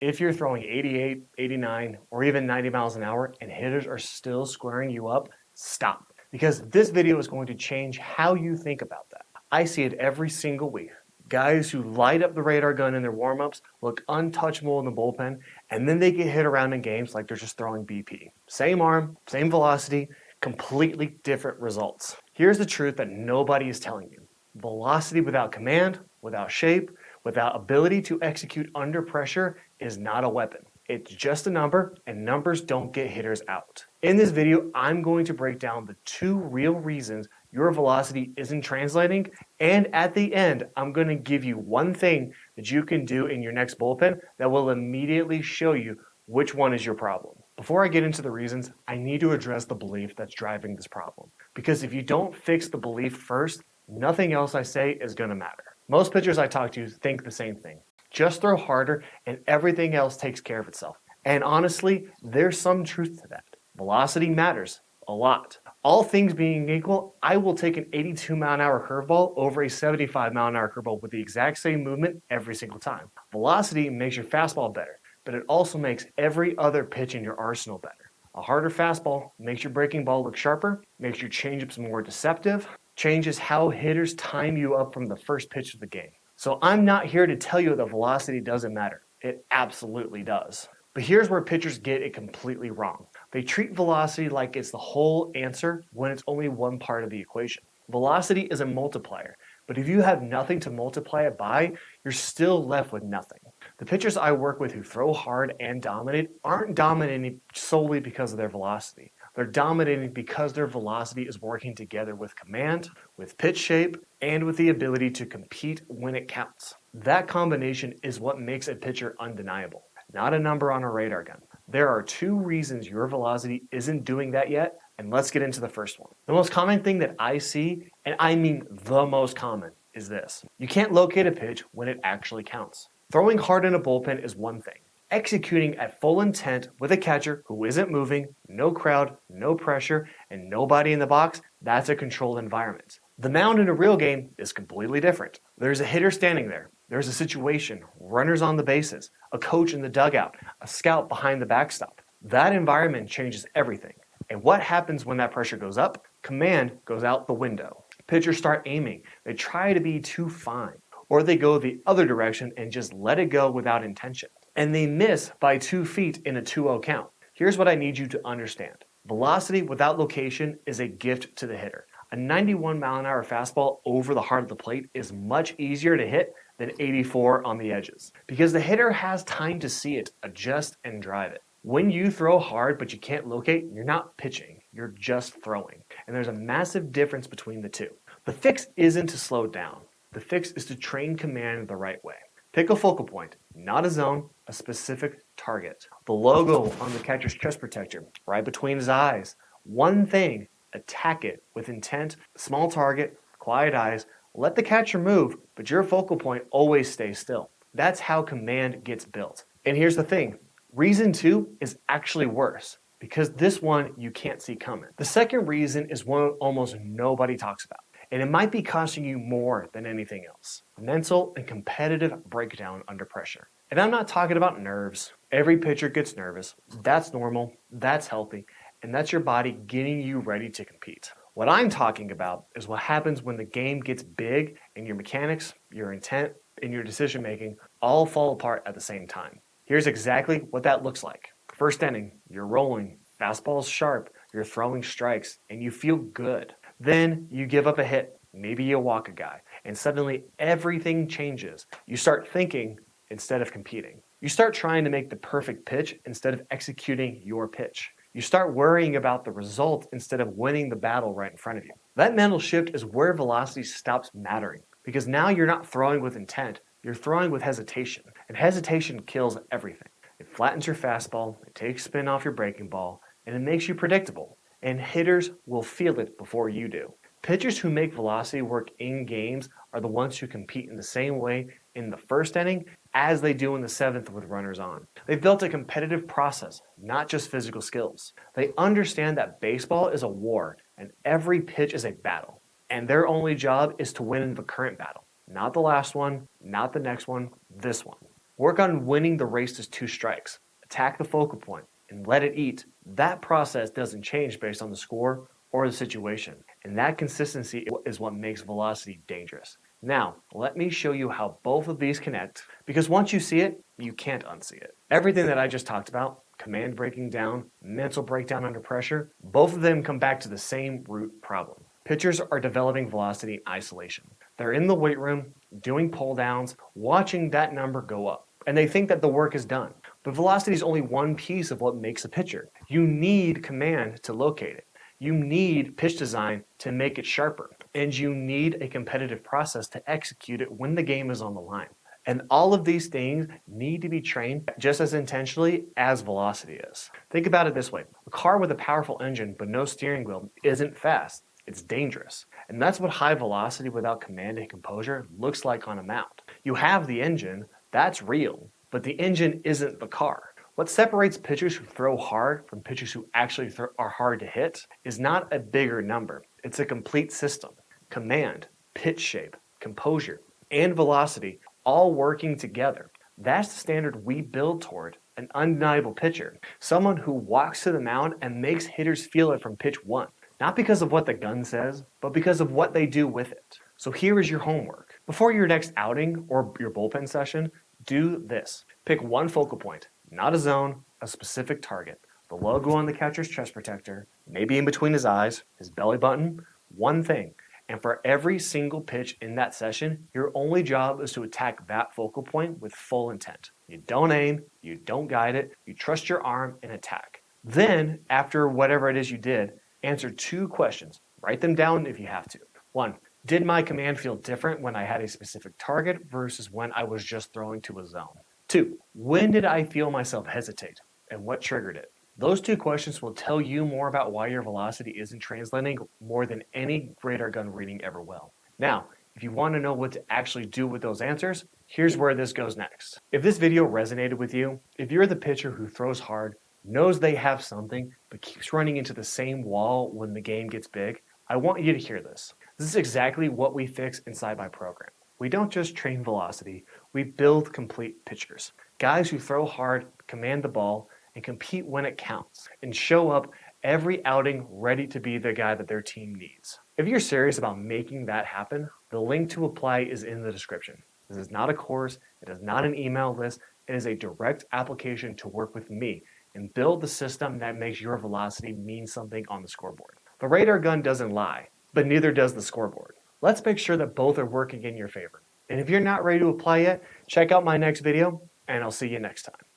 If you're throwing 88, 89, or even 90 miles an hour and hitters are still squaring you up, stop. Because this video is going to change how you think about that. I see it every single week. Guys who light up the radar gun in their warm-ups, look untouchable in the bullpen, and then they get hit around in games like they're just throwing BP. Same arm, same velocity, completely different results. Here's the truth that nobody is telling you. Velocity without command, without shape, without ability to execute under pressure is not a weapon. It's just a number, and numbers don't get hitters out. In this video, I'm going to break down the 2 real reasons your velocity isn't translating, and at the end, I'm going to give you one thing that you can do in your next bullpen that will immediately show you which one is your problem. Before I get into the reasons, I need to address the belief that's driving this problem. Because if you don't fix the belief first, nothing else I say is going to matter. Most pitchers I talk to think the same thing. Just throw harder and everything else takes care of itself. And honestly, there's some truth to that. Velocity matters a lot. All things being equal, I will take an 82 mile an hour curveball over a 75 mile an hour curveball with the exact same movement every single time. Velocity makes your fastball better, but it also makes every other pitch in your arsenal better. A harder fastball makes your breaking ball look sharper, makes your changeups more deceptive, changes how hitters time you up from the first pitch of the game. So I'm not here to tell you that velocity doesn't matter. It absolutely does. But here's where pitchers get it completely wrong. They treat velocity like it's the whole answer when it's only one part of the equation. Velocity is a multiplier, but if you have nothing to multiply it by, you're still left with nothing. The pitchers I work with who throw hard and dominate aren't dominating solely because of their velocity. They're dominating because their velocity is working together with command, with pitch shape, and with the ability to compete when it counts. That combination is what makes a pitcher undeniable, not a number on a radar gun. There are 2 reasons your velocity isn't doing that yet, and let's get into the first one. The most common thing that I see, and I mean the most common, is this. You can't locate a pitch when it actually counts. Throwing hard in a bullpen is one thing. Executing at full intent with a catcher who isn't moving, no crowd, no pressure, and nobody in the box, that's a controlled environment. The mound in a real game is completely different. There's a hitter standing there. There's a situation, runners on the bases, a coach in the dugout, a scout behind the backstop. That environment changes everything. And what happens when that pressure goes up? Command goes out the window. Pitchers start aiming. They try to be too fine. Or they go the other direction and just let it go without intention. And they miss by 2 feet in a 2-0 count. Here's what I need you to understand. Velocity without location is a gift to the hitter. A 91 mile an hour fastball over the heart of the plate is much easier to hit than 84 on the edges because the hitter has time to see it, adjust, and drive it. When you throw hard but you can't locate, you're not pitching, you're just throwing. And there's a massive difference between the 2. The fix isn't to slow down. The fix is to train command the right way. Pick a focal point, not a zone, a specific target. The logo on the catcher's chest protector, right between his eyes. One thing, attack it with intent, small target, quiet eyes. Let the catcher move, but your focal point always stays still. That's how command gets built. And here's the thing, reason 2 is actually worse because this one you can't see coming. The second reason is one almost nobody talks about. And it might be costing you more than anything else. Mental and competitive breakdown under pressure. And I'm not talking about nerves. Every pitcher gets nervous. That's normal, that's healthy, and that's your body getting you ready to compete. What I'm talking about is what happens when the game gets big and your mechanics, your intent, and your decision making all fall apart at the same time. Here's exactly what that looks like. First inning, you're rolling, fastball's sharp, you're throwing strikes, and you feel good. Then you give up a hit, maybe you walk a guy, and suddenly everything changes. You start thinking instead of competing. You start trying to make the perfect pitch instead of executing your pitch. You start worrying about the result instead of winning the battle right in front of you. That mental shift is where velocity stops mattering because now you're not throwing with intent, you're throwing with hesitation. And hesitation kills everything. It flattens your fastball, it takes spin off your breaking ball, and it makes you predictable. And hitters will feel it before you do. Pitchers who make velocity work in games are the ones who compete in the same way in the first inning as they do in the 7th with runners on. They've built a competitive process, not just physical skills. They understand that baseball is a war and every pitch is a battle. And their only job is to win the current battle, not the last one, not the next one, this one. Work on winning the race to 2 strikes. Attack the focal point and let it eat. That process doesn't change based on the score or the situation. And that consistency is what makes velocity dangerous. Now, let me show you how both of these connect, because once you see it, you can't unsee it. Everything that I just talked about, command breaking down, mental breakdown under pressure, both of them come back to the same root problem. Pitchers are developing velocity in isolation. They're in the weight room, doing pull downs, watching that number go up, and they think that the work is done. But velocity is only one piece of what makes a pitcher. You need command to locate it. You need pitch design to make it sharper, and you need a competitive process to execute it when the game is on the line. And all of these things need to be trained just as intentionally as velocity is. Think about it this way. A car with a powerful engine but no steering wheel isn't fast. It's dangerous. And that's what high velocity without command and composure looks like on a mound. You have the engine, that's real, but the engine isn't the car. What separates pitchers who throw hard from pitchers who actually are hard to hit is not a bigger number. It's a complete system. Command, pitch shape, composure, and velocity all working together. That's the standard we build toward an undeniable pitcher. Someone who walks to the mound and makes hitters feel it from pitch 1. Not because of what the gun says, but because of what they do with it. So here is your homework. Before your next outing or your bullpen session, do this. Pick one focal point, not a zone, a specific target. The logo on the catcher's chest protector, maybe in between his eyes, his belly button, one thing. And for every single pitch in that session, your only job is to attack that focal point with full intent. You don't aim, you don't guide it, you trust your arm and attack. Then, after whatever it is you did, answer 2 questions. Write them down if you have to. 1, did my command feel different when I had a specific target versus when I was just throwing to a zone? 2, when did I feel myself hesitate and what triggered it? Those 2 questions will tell you more about why your velocity isn't translating more than any radar gun reading ever will. Now, if you want to know what to actually do with those answers, here's where this goes next. If this video resonated with you, if you're the pitcher who throws hard, knows they have something, but keeps running into the same wall when the game gets big, I want you to hear this. This is exactly what we fix inside my program. We don't just train velocity, we build complete pitchers. Guys who throw hard, command the ball, and compete when it counts, and show up every outing ready to be the guy that their team needs. If you're serious about making that happen, the link to apply is in the description. This is not a course, it is not an email list, it is a direct application to work with me and build the system that makes your velocity mean something on the scoreboard. The radar gun doesn't lie, but neither does the scoreboard. Let's make sure that both are working in your favor. And if you're not ready to apply yet, check out my next video, and I'll see you next time.